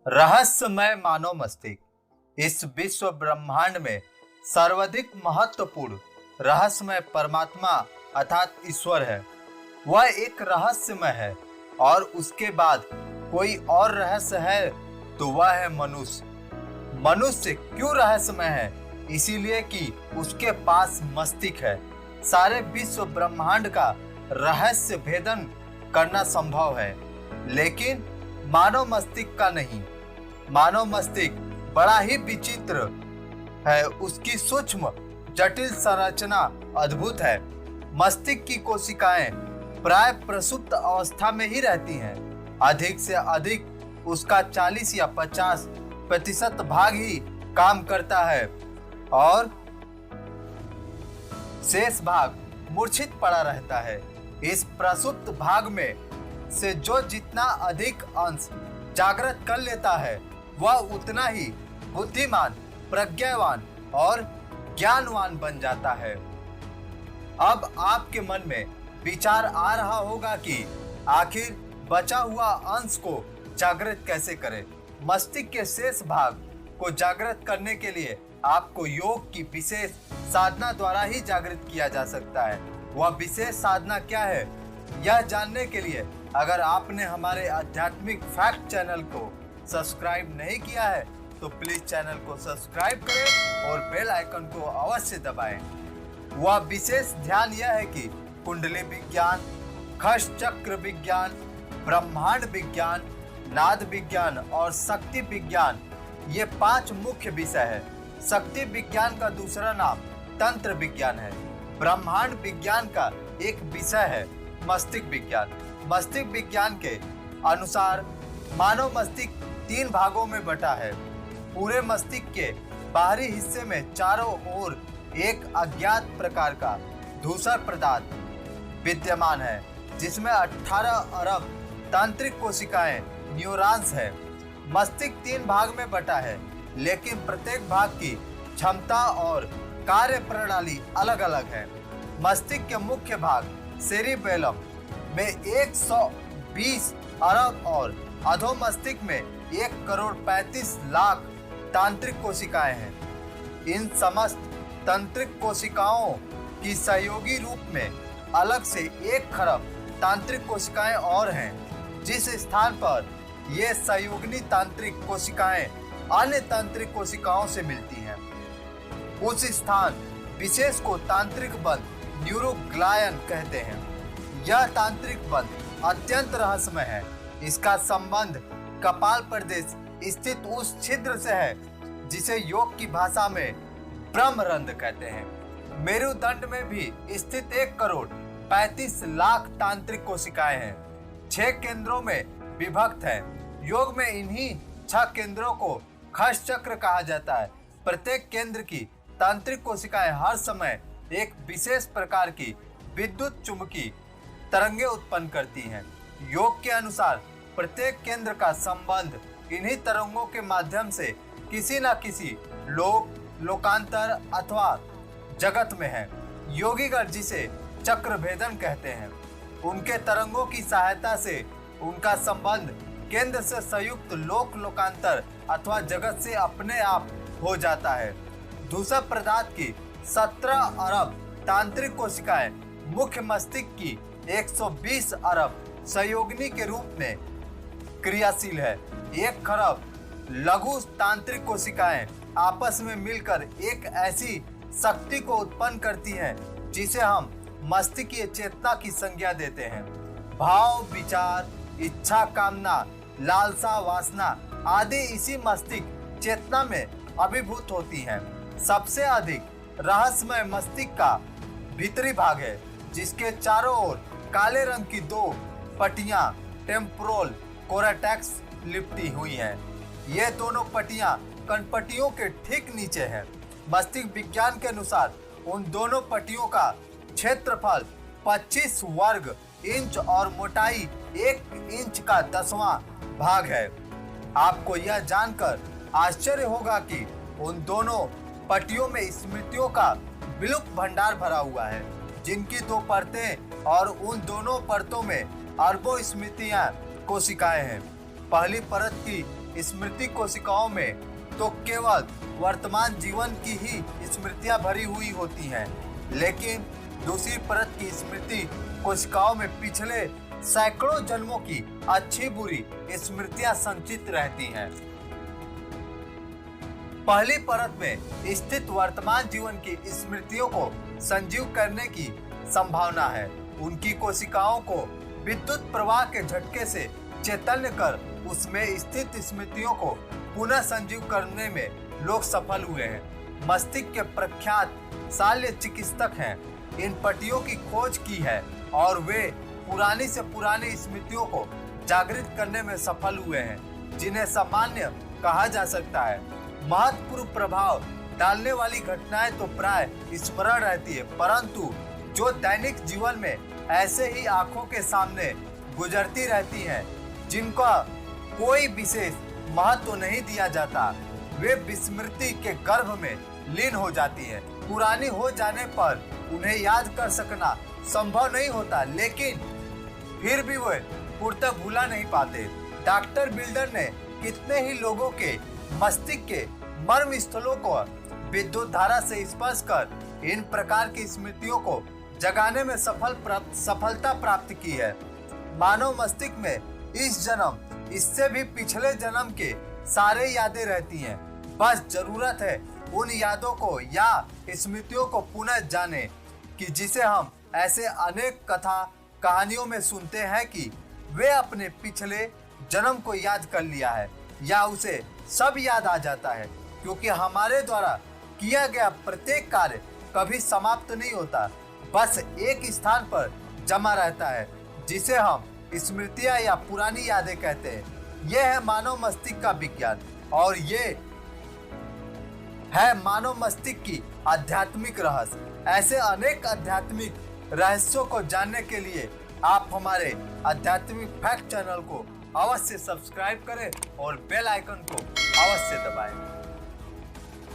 रहस्यमय मानव मस्तिष्क इस विश्व ब्रह्मांड में सर्वाधिक महत्वपूर्ण रहस्यमय परमात्मा अर्थात ईश्वर है। वह एक रहस्यमय है और उसके बाद कोई और रहस्य है तो वह है मनुष्य। मनुष्य क्यों रहस्यमय है? इसीलिए कि उसके पास मस्तिष्क है। सारे विश्व ब्रह्मांड का रहस्य भेदन करना संभव है, लेकिन मानव मस्तिष्क का नहीं। मानव मस्तिष्क बड़ा ही विचित्र है। उसकी सूक्ष्म जटिल संरचना अद्भुत है। मस्तिष्क की कोशिकाएं प्राय प्रसुप्त अवस्था में ही रहती हैं। अधिक से अधिक उसका 40 या 50% भाग ही काम करता है और शेष भाग मूर्छित पड़ा रहता है। इस प्रसुप्त भाग में से जो जितना अधिक अंश जागृत कर लेता है वह उतना ही बुद्धिमान, प्रज्ञावान और ज्ञानवान बन जाता है। अब आपके मन में विचार आ रहा होगा कि आखिर बचा हुआ अंश को जागृत कैसे करें। मस्तिष्क के शेष भाग को जागृत करने के लिए आपको योग की विशेष साधना द्वारा ही जागृत किया जा सकता है। वह विशेष साधना क्या है, यह जानने के लिए अगर आपने हमारे आध्यात्मिक फैक्ट चैनल को सब्सक्राइब नहीं किया है तो प्लीज चैनल को सब्सक्राइब करें और बेल आइकन को अवश्य दबाएं। वह विशेष ध्यान यह है कि कुंडली विज्ञान, खश चक्र विज्ञान, ब्रह्मांड विज्ञान, नाद विज्ञान और शक्ति विज्ञान ये 5 मुख्य विषय है। शक्ति विज्ञान का दूसरा नाम तंत्र विज्ञान है। ब्रह्मांड विज्ञान का एक विषय है मस्तिष्क विज्ञान। मस्तिष्क विज्ञान के अनुसार मानव मस्तिष्क 3 भागों में बटा है। पूरे मस्तिष्क के बाहरी हिस्से में चारों ओर एक अज्ञात प्रकार का धूसर पदार्थ विद्यमान है, जिसमें 18 अरब तांत्रिक कोशिकाएं न्यूरॉन्स है। मस्तिष्क 3 भाग में बटा है, लेकिन प्रत्येक भाग की क्षमता और कार्य प्रणाली अलग अलग है। मस्तिष्क के मुख्य भाग सेरिबेलम में 120 अरब और अधो मस्तिष्क में 1,35,00,000 तांत्रिक कोशिकाएं हैं। इन समस्त तंत्रिक कोशिकाओं की सहयोगी रूप में अलग से 1 खरब तांत्रिक कोशिकाएं और हैं। जिस स्थान पर ये सहयोगिनी तांत्रिक कोशिकाएं अन्य तांत्रिक कोशिकाओं से मिलती हैं, उस स्थान विशेष को तांत्रिक बंध न्यूरोग्लायन कहते हैं। यह तांत्रिक बंध अत्यंत रहस्यमय है। इसका संबंध कपाल प्रदेश स्थित उस छिद्र से है जिसे योग की भाषा में ब्रह्मरंध्र कहते हैं। मेरुदंड में भी स्थित 1,35,00,000 तांत्रिक कोशिकाएं हैं। 6 केंद्रों में विभक्त है। योग में इन्हीं 6 केंद्रों को खश चक्र कहा जाता है। प्रत्येक केंद्र की तांत्रिक कोशिकाएं हर समय एक विशेष प्रकार की विद्युत चुंबकीय तरंगे उत्पन्न करती हैं। योग के अनुसार प्रत्येक केंद्र का संबंध इन्हीं तरंगों के माध्यम से किसी न किसी लोकांतर अथवा जगत में है। योगीगण जिसे चक्र भेदन कहते हैं, उनके तरंगों की सहायता से उनका संबंध केंद्र से संयुक्त लोकांतर अथवा जगत से अपने आप हो जाता है। दूसरा पदार्थ की 17 अरब तांत्रिक कोशिकाएं मुख्य मस्तिष्क की 120 अरब सहयोगिनी के रूप में क्रियाशील है। 1 खरब लघु तांत्रिक कोशिकाएं आपस में मिलकर एक ऐसी शक्ति को उत्पन्न करती हैं जिसे हम मस्तिष्कीय चेतना की संज्ञा देते हैं। भाव, विचार, इच्छा, कामना, लालसा, वासना आदि इसी मस्तिष्क चेतना में अभिभूत होती हैं। सबसे अधिक रहस्यमय मस्तिष्क का भीतरी भाग है, जिसके चारों ओर काले रंग की 2 पट्टियां टेम्पोरल कोर्टेक्स लिपटी हुई हैं। ये दोनों पट्टियां कनपट्टियों के ठीक नीचे हैं। मस्तिष्क विज्ञान के अनुसार उन दोनों पट्टियों का क्षेत्रफल 25 वर्ग इंच और मोटाई 1 इंच का 10वां भाग है। आपको यह जानकर आश्चर्य होगा कि उन दोनों पट्टियों में स्मृतियों का विलुप्त भंडार भरा हुआ है, जिनकी 2 परतें और उन दोनों परतों में अरबों स्मृतियां कोशिकाएं हैं। पहली परत की स्मृति कोशिकाओं में तो केवल वर्तमान जीवन की ही स्मृतियां भरी हुई होती हैं, लेकिन दूसरी परत की स्मृति कोशिकाओं में पिछले सैकड़ों जन्मों की अच्छी बुरी स्मृतियां संचित रहती हैं। पहली परत में स्थित वर्तमान जीवन की स्मृतियों को संजीव करने की संभावना है। उनकी कोशिकाओं को विद्युत प्रवाह के झटके से चैतन्य कर उसमें स्थित स्मृतियों को पुनः संजीव करने में लोग सफल हुए हैं। मस्तिष्क के प्रख्यात शल्य चिकित्सक हैं इन पट्टियों की खोज की है और वे पुरानी से पुरानी स्मृतियों को जागृत करने में सफल हुए हैं, जिन्हें सामान्य कहा जा सकता है। महत्वपूर्ण प्रभाव डालने वाली घटनाएं तो प्राय स्मरण रहती है, परंतु जो दैनिक जीवन में ऐसे ही आंखों के सामने गुजरती रहती हैं, जिनका कोई विशेष महत्व नहीं दिया जाता, वे विस्मृति के गर्भ में लीन हो जाती हैं। पुरानी हो जाने पर उन्हें याद कर सकना संभव नहीं होता, लेकिन फिर भी वे पूर्णतः भूला नहीं पाते। डॉक्टर बिल्डर ने कितने ही लोगों के मस्तिष्क के मर्म स्थलों को विद्युत धारा से स्पर्श कर इन प्रकार की स्मृतियों को जगाने में सफलता प्राप्त की है। मानव मस्तिष्क में इस जन्म इससे भी पिछले जन्म के सारे यादें रहती हैं। बस जरूरत है उन यादों को या स्मृतियों को पुनः जाने कि जिसे हम ऐसे अनेक कथा कहानियों में सुनते हैं कि वे अपने पिछले जन्म को याद कर लिया है या उसे सब याद आ जाता है, क्योंकि हमारे द्वारा किया गया प्रत्येक कार्य कभी समाप्त नहीं होता, बस एक स्थान पर जमा रहता है, जिसे हम स्मृतियां या पुरानी यादें कहते हैं। यह है मानव मस्तिष्क का विज्ञान और ये है मानव मस्तिष्क की आध्यात्मिक रहस्य। ऐसे अनेक आध्यात्मिक रहस्यों को जानने के लिए आप हमारे आध्यात्मिक फैक्ट चैनल को अवश्य सब्सक्राइब करें और बेल आइकन को अवश्य दबाएं।